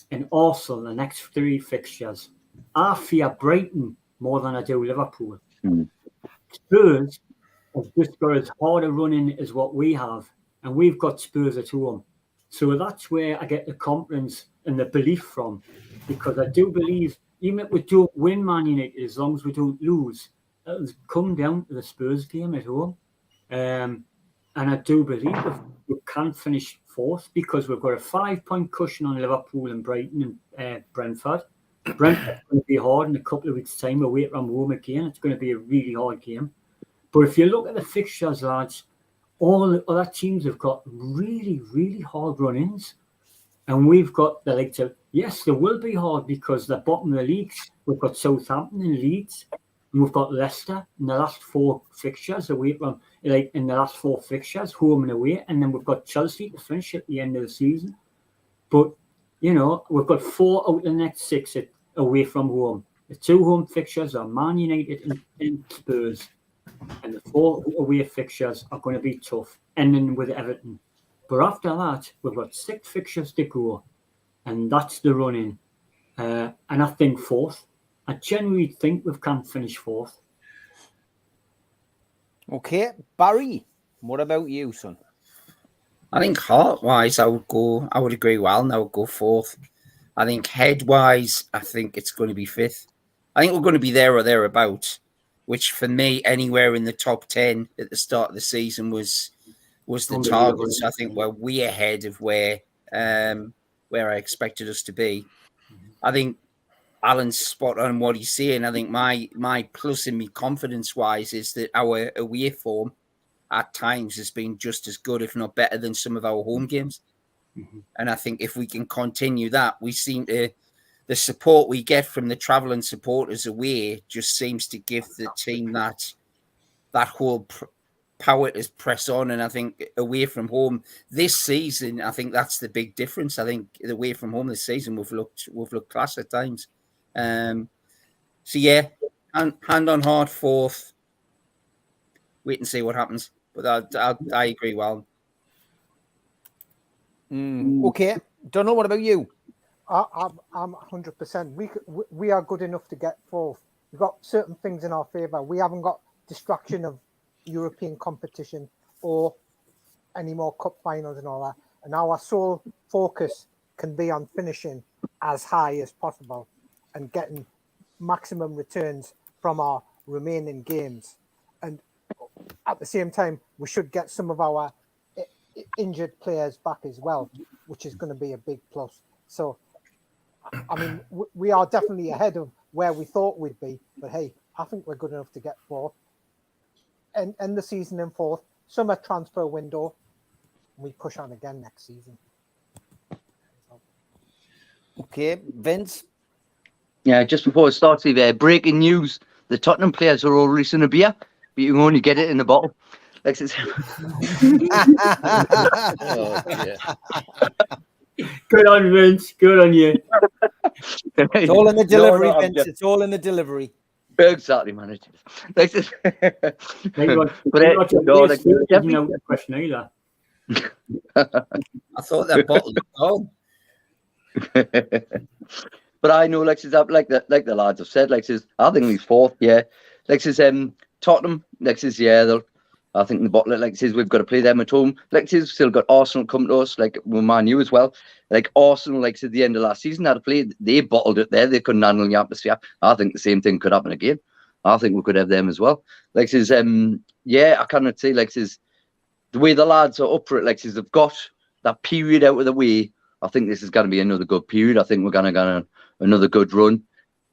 and Arsenal the next three fixtures. I fear Brighton more than I do Liverpool. Spurs have just got as hard a run-in as what we have, and we've got Spurs at home. So that's where I get the confidence and the belief from, because I do believe even if we don't win Man United, as long as we don't lose, it'll come down to the Spurs game at home. And I do believe we can finish fourth because we've got a 5-point cushion on Liverpool and Brighton and Brentford. Brentford's going to be hard in a couple of weeks' time. Away from home again. It's going to be a really hard game. But if you look at the fixtures, lads, all the other teams have got really, really hard run-ins. And we've got the likes of, yes, they will be hard because they're bottom of the league. We've got Southampton and Leeds, and we've got Leicester in the last four fixtures away from, in the last four fixtures, home and away. And then we've got Chelsea to finish at the end of the season. But, we've got 4 out of the next 6 away from home. The 2 home fixtures are Man United and Spurs. And the 4 away fixtures are going to be tough, ending with Everton. But after that, we've got 6 fixtures to go, and that's the running. And I think fourth. I genuinely think we can finish fourth. Okay, Barry, what about you, son? I think heart-wise, I would agree with Alan. I would go fourth. I think head-wise, I think it's going to be fifth. I think we're going to be there or thereabouts, which for me, anywhere in the top 10 at the start of the season was the target. So I think we're way ahead of where where I expected us to be. I think Alan's spot on what he's saying. I think my plus in me confidence wise is that our away form at times has been just as good, if not better, than some of our home games. And I think if we can continue that, we seem to, the support we get from the travelling supporters away just seems to give the team that whole power to press on. And I think away from home this season, I think that's the big difference. I think away from home this season, we've looked class at times. So yeah, hand on heart, fourth. Wait and see what happens. But I agree. Well, okay. Don't know. What about you? I'm 100%. We are good enough to get fourth. We've got certain things in our favour. We haven't got distraction of European competition or any more cup finals and all that. And our sole focus can be on finishing as high as possible and getting maximum returns from our remaining games. And at the same time, we should get some of our injured players back as well, which is going to be a big plus. So, I mean, we are definitely ahead of where we thought we'd be. But hey, I think we're good enough to get fourth. And end the season in fourth. Summer transfer window. We push on again next season. Okay, Vince. Yeah, just before it starts, breaking news: the Tottenham players are all releasing a beer, but you can only get it in a bottle. Like it's Good on Vince. Good on you. It's all in the delivery, No, Vince. It's all in the delivery. Exactly, man. It is. Like this. Question either. I thought that bottle was gone. But I know, like the lads have said, I think he's fourth. Yeah, Tottenham. I think the bottle. We've got to play them at home. Still got Arsenal coming to us. With Man U as well. Arsenal, at the end of last season, had to play. They bottled it there. They couldn't handle the atmosphere. I think the same thing could happen again. I think we could have them as well. I cannot say the way the lads are up for it. They've got that period out of the way. I think this is going to be another good period. I think we're going to get another good run.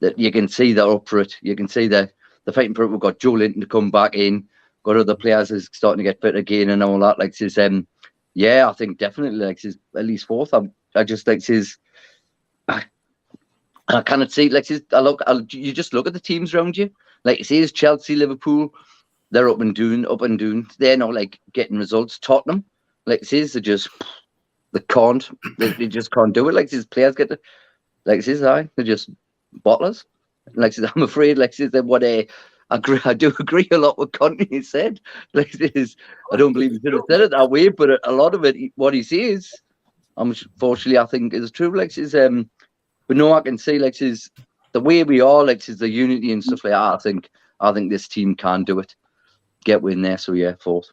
That you can see they're up for it. You can see they're fighting for it. We've got Joe Linton to come back in. Got other players is starting to get fit again and all that. I think definitely at least fourth. I just I cannot see you just look at the teams around you. Chelsea, Liverpool, they're up and doing. They're not getting results. Tottenham, they just they can't. They just can't do it. These players get they're just bottlers. I'm afraid I do agree a lot with Conte said. I don't believe he should have said it that way, but a lot of it, what he says, unfortunately, I think is true. But no, I can say the way we are, the unity and stuff like that. I think this team can do it. Get win there, so yeah, fourth.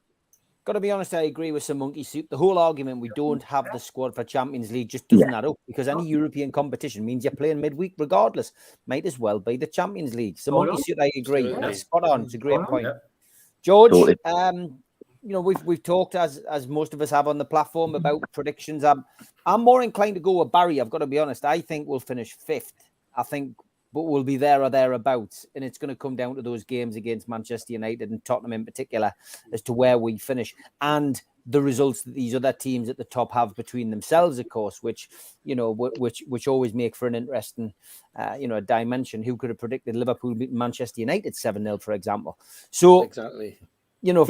Got to be honest, I agree with some monkey soup. The whole argument we don't have the squad for Champions League just doesn't add up, because any European competition means you're playing midweek regardless. Might as well be the Champions League. So monkey soup, I agree. That's spot on. It's a great point. George, we've talked as most of us have on the platform about predictions. I'm more inclined to go with Barry. I've got to be honest. I think we'll finish fifth. But we'll be there or thereabouts. And it's going to come down to those games against Manchester United and Tottenham in particular as to where we finish and the results that these other teams at the top have between themselves, of course, which always make for an interesting, dimension. Who could have predicted Liverpool beating Manchester United 7-0, for example? So, exactly. Don't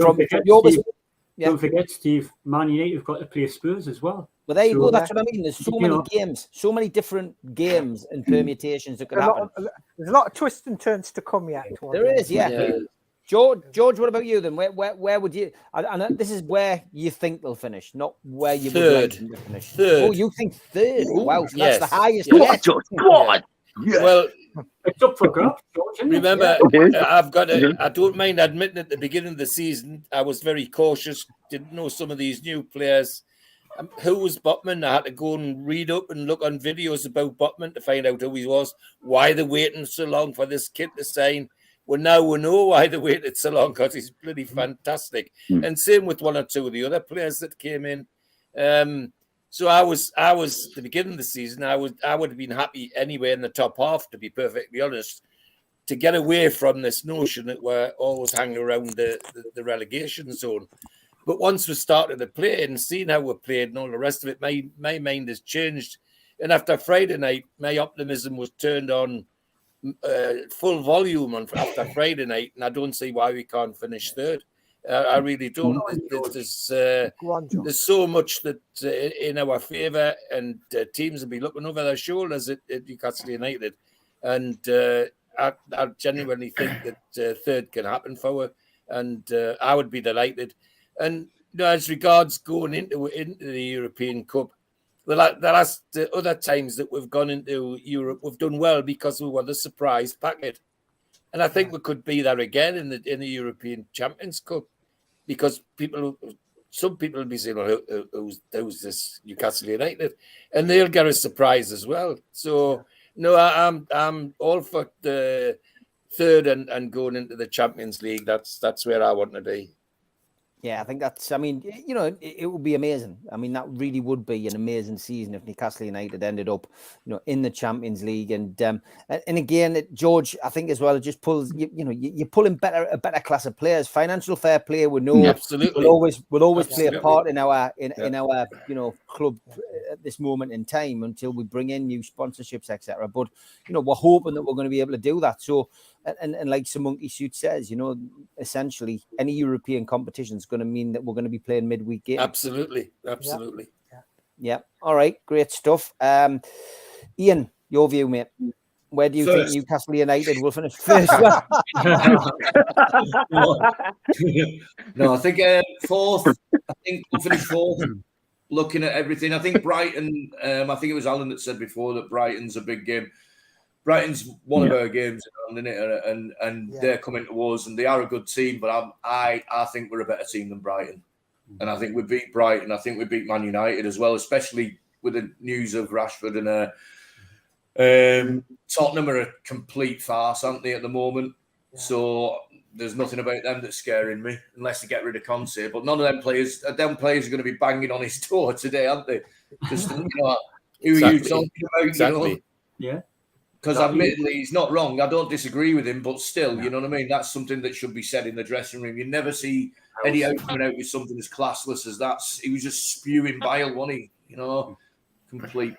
forget, Steve, Man United have got to play Spurs as well. Well, there you go. That's what I mean. There's so many games, so many different games and permutations that could happen. There's a lot of twists and turns to come yet. There is, yeah. George, what about you then? Where would you? And this is where you think they'll finish, not where you would like them to finish. Third. Oh, you think third? Wow, so that's the highest. Go on, George. Go on. Yeah. Well, it's up for grabs, George. Remember, I've got I don't mind admitting at the beginning of the season, I was very cautious. Didn't know some of these new players. Who was Botman? I had to go and read up and look on videos about Botman to find out who he was. Why they're waiting so long for this kid to sign? Well, now we know why they waited so long, because he's bloody fantastic. And same with one or two of the other players that came in. So I was at the beginning of the season, I would have been happy anywhere in the top half, to be perfectly honest, to get away from this notion that we're always hanging around the relegation zone. But once we started to play and seeing how we played and all the rest of it, my mind has changed. And after Friday night, my optimism was turned on full volume after Friday night, and I don't see why we can't finish third. I really don't. There's so much that in our favour, and teams will be looking over their shoulders at Newcastle United. And I genuinely think that third can happen for us, and I would be delighted. And as regards going into the European Cup, the last other times that we've gone into Europe, we've done well because we were the surprise packet. And I think we could be there again in the European Champions Cup, because some people will be saying, well, who's this Newcastle United? And they'll get a surprise as well. So, no, I'm all for the third and going into the Champions League. That's where I want to be. Yeah, I think that's, I mean, it would be amazing. I mean, that really would be an amazing season if Newcastle United ended up, in the Champions League. And again, George, I think as well, it just pulls, you're pulling a better class of players. Financial fair play, we know, absolutely, will always play a part in our club at this moment in time until we bring in new sponsorships, etc. But we're hoping that we're going to be able to do that. So. And like Sir Monkey Suit says, essentially any European competition is going to mean that we're going to be playing midweek games. Absolutely. Yeah. All right. Great stuff. Ian, your view, mate. Where do you think Newcastle United will finish first? No, I think fourth. I think we'll finish fourth. Looking at everything, I think Brighton. I think it was Alan that said before that Brighton's a big game. Brighton's one of our games, isn't it? And they're coming to us, and they are a good team. But I think we're a better team than Brighton, and I think we beat Brighton. I think we beat Man United as well, especially with the news of Rashford and Tottenham are a complete farce, aren't they, at the moment? Yeah. So there's nothing about them that's scaring me, unless they get rid of Conte. But none of them players are going to be banging on his door today, aren't they? Just who are you talking about? Exactly. Yeah. Because admittedly, he's not wrong. I don't disagree with him, but still, you know what I mean? That's something that should be said in the dressing room. You never see Eddie Howe coming out with something as classless as that. He was just spewing bile, wasn't he? Complete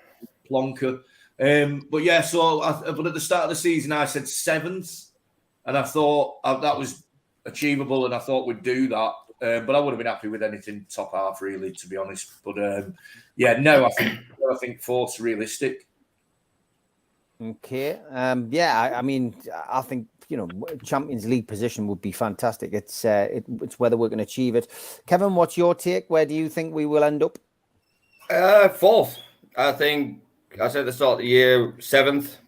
plonker. But yeah, but at the start of the season, I said 7th, and I thought that was achievable, and I thought we'd do that. But I would have been happy with anything top half, really, to be honest. But I think 4th's realistic. Okay. I mean, I think Champions League position would be fantastic. It's whether we're going to achieve it. Kevin, what's your take? Where do you think we will end up? 4th. I think I said at the start of the year 7th.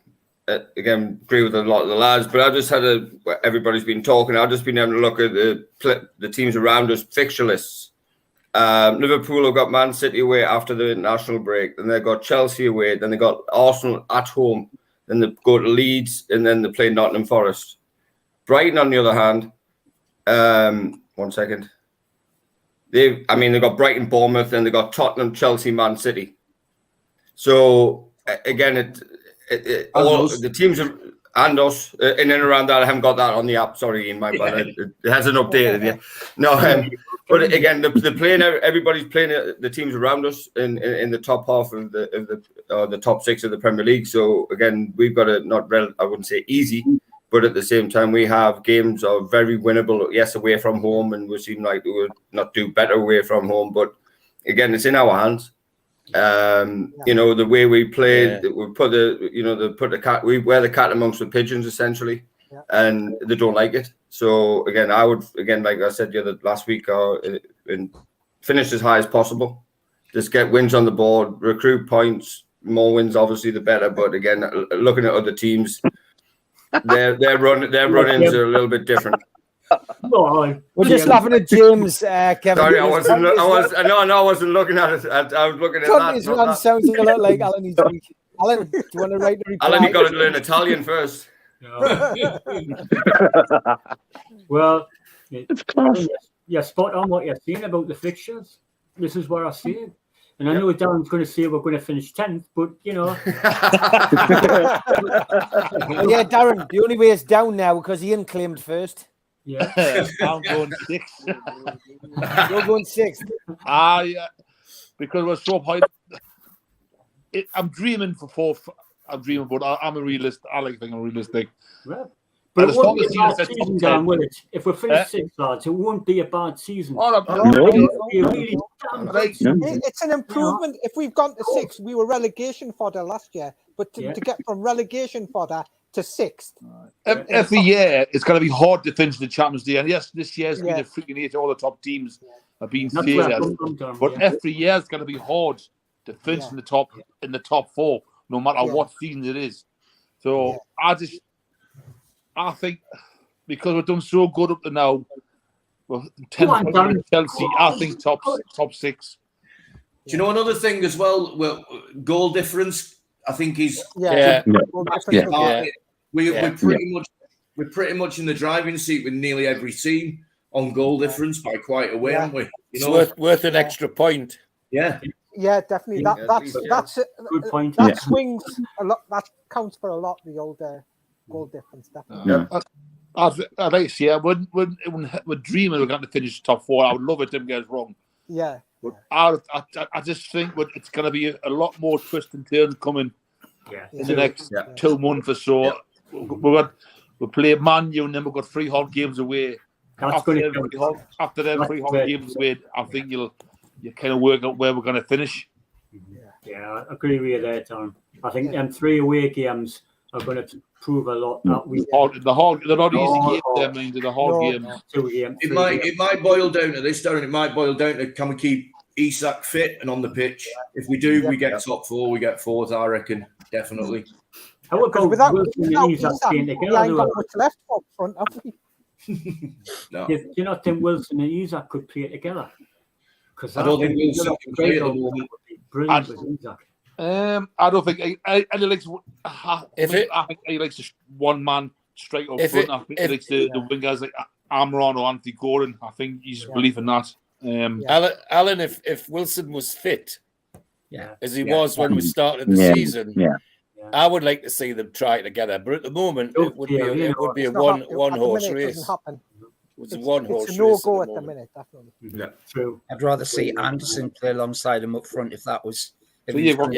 Again, agree with a lot of the lads, but I just had everybody's been talking. I've just been having a look at the teams around us fixture lists. Liverpool have got Man City away after the international break, then they've got Chelsea away, then they've got Arsenal at home, then they go to Leeds, and then they play Nottingham Forest. Brighton, on the other hand, 1 second. They've got Brighton, Bournemouth, and they've got Tottenham, Chelsea, Man City. So again, all the teams are, and us in and around that. I haven't got that on the app. Sorry, in my bad. It hasn't updated yet. No, but again, they're playing. Everybody's playing the teams around us in the top half of the top 6 of the Premier League. So again, we've got I wouldn't say easy, but at the same time, we have games are very winnable. Yes, away from home, and we seem like we would not do better away from home. But again, it's in our hands. The way we play, we put we wear the cat amongst the pigeons essentially, and they don't like it. So again, like I said last week, finish as high as possible. Just get wins on the board, recruit points. More wins, obviously, the better. But again, looking at other teams, their run-ins are a little bit different. No, we're just laughing at James, Kevin. Sorry, I wasn't looking at it. I was looking at that. His run sounds a lot like Alan each week. Alan, do you want to write the reply? Alan, you got to learn Italian first. Well, you're spot on what you're saying about the fixtures. This is what I see. And I know Darren's going to say we're going to finish 10th, but you know. Yeah, Darren, the only way it's down now because Ian claimed first. Yeah. I'm going 6th. You're going 6th. Because we're so high. I'm dreaming for 4th. I'm dreaming, but I'm a realist. I like being realistic. Right. But And it won't be as a long as bad you season, set top Dan, will it? If we finish 6th, lads, it won't be a bad season. No. It'll be a really damn good Like, season. It's an improvement. If we've gone to 6th, we were relegation fodder last year, but to get from relegation fodder to 6th. every year, it's going to be hard to finish the Champions League. And yes, this year's been a freaking year to all the top teams have been That's where I failures. come from, Dan, But every year it's going to be hard to finish in the top 4, no matter what season it is. So I think because we've done so good up to now, well, 10 points with Chelsea, I think top 6. Do you know another thing as well? Well, goal difference, I think is Yeah. We're pretty much in the driving seat with nearly every team on goal difference by quite a way, aren't we? You know, It's worth an extra point. Yeah. Yeah, definitely. That's good point. That swings a lot. That counts for a lot. The old goal difference. Definitely. We're dreaming we're going to finish top 4. I would love it. Don't get us wrong. Yeah. But I just think it's going to be a lot more twists and turns coming in the next 2 months or so. We'll play Man U and then we've got 3 hard games away. After them 3 hard games away, I think you kind of work out where we're going to finish. Yeah, I agree with you there, Tom. I think them 3 away games are going to prove a lot that week. They're not easy games. I mean, they're the hard games. It might boil down to this, Darren. It might boil down to can we keep Isak fit and on the pitch? If we do, we get top 4. We get 4th, I reckon, definitely. How about without Wilson and Isak being we together? ain't got much left up front, have we? No. Do you not think Wilson and Isak could play together? Because I don't think Wilson can play at the moment. Brilliant with Isak. I don't think I think he likes a one-man straight up front. I think he likes the wingers like Amron or Anthony Gordon. I think he's believing that. Alan, if Wilson was fit, as he was when we started the season, I would like to see them try together. But at the moment, it would be a one horse race. It's a one horse race. It's a no-go at the minute, definitely. Yeah, true. I'd rather see Anderson play alongside him up front if that was. So you've got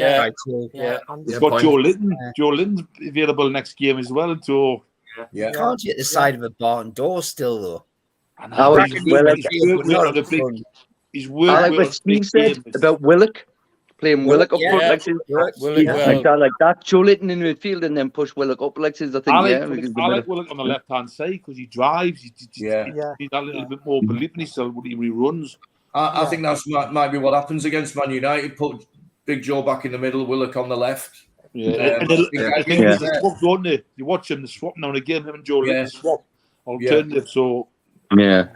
Joe Linton. Joe Linton's available next game as well. So can't you at the side of a barn door still though? He's worked. I like what Steve said about Willock. Playing Willock up front like that. Joe Linton in midfield and then push Willock up like this. I like Willock on the left hand side because he drives. He's a little bit more belief in himself when he runs. I think that's might be what happens against Man United. Put Big Joe back in the middle, Willock on the left. Swap, don't they? You watch him, they swap now and again. Him and Joe Linton swap alternative. So I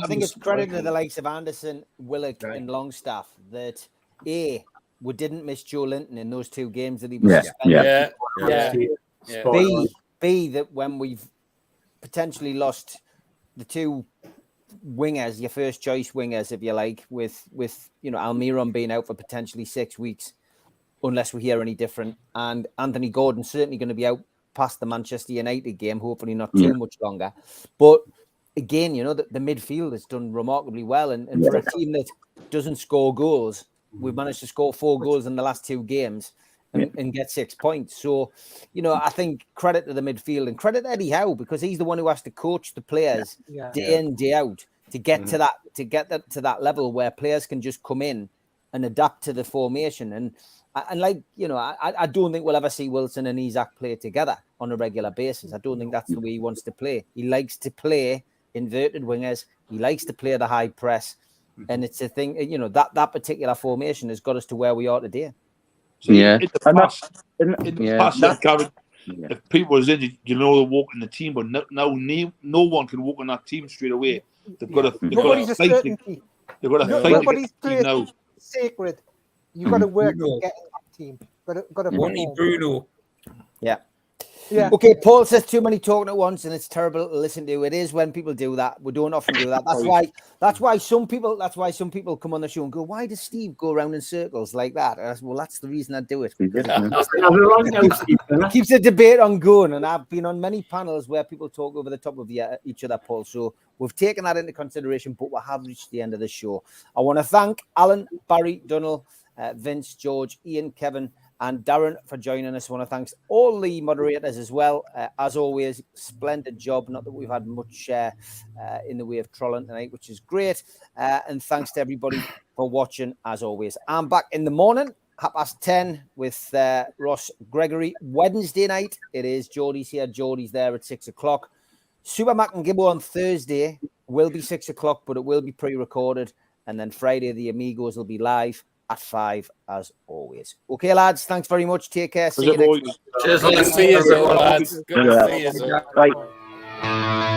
think it's credit to the likes of Anderson, Willock, and Longstaff that we didn't miss Joe Linton in those 2 games that he was suspended. B, that when we've potentially lost the 2 wingers, your first choice wingers, if you like, with Almiron being out for potentially 6 weeks, unless we hear any different, and Anthony Gordon certainly going to be out past the Manchester United game, hopefully not too much longer. But again, the midfield has done remarkably well, and for a team that doesn't score goals, we've managed to score 4 goals in the last 2 games and get 6 points. So, I think credit to the midfield and credit to Eddie Howe, because he's the one who has to coach the players day in, day out to get to that level where players can just come in and adapt to the formation. And I don't think we'll ever see Wilson and Isak play together on a regular basis. I don't think that's the way he wants to play. He likes to play inverted wingers. He likes to play the high press. And it's a thing, that particular formation has got us to where we are today. So in the past, Gavin, if people was injured, they're walking the team, but no one can walk on that team straight away. They've got to fight. They've got to fight. Nobody's playing sacred. You've got to work to get in that team. Got to Bruno. Yeah. Yeah. Okay, Paul says too many talking at once, and it's terrible to listen to. It is when people do that. We don't often do that. That's why some people come on the show and go, "Why does Steve go around in circles like that?" And I said, well, that's the reason I do it. It keeps the debate on going, and I've been on many panels where people talk over the top of each other, Paul. So we've taken that into consideration, but we have reached the end of the show. I want to thank Alan, Barry, Donald, Vince, George, Ian, Kevin, and Darren for joining us. I want to thank all the moderators as well. As always, splendid job. Not that we've had much in the way of trolling tonight, which is great. And thanks to everybody for watching, as always. I'm back in the morning, 10:30 with Ross Gregory. Wednesday night, it is Geordie's here. Geordie's there at 6 o'clock. Super Mac and Gibbo on Thursday will be 6 o'clock, but it will be pre-recorded. And then Friday, the Amigos will be live at 5 as always. Okay, lads, thanks very much. Take care. See you next week. Cheers, lads. See you, lads. Good to see you. Bye.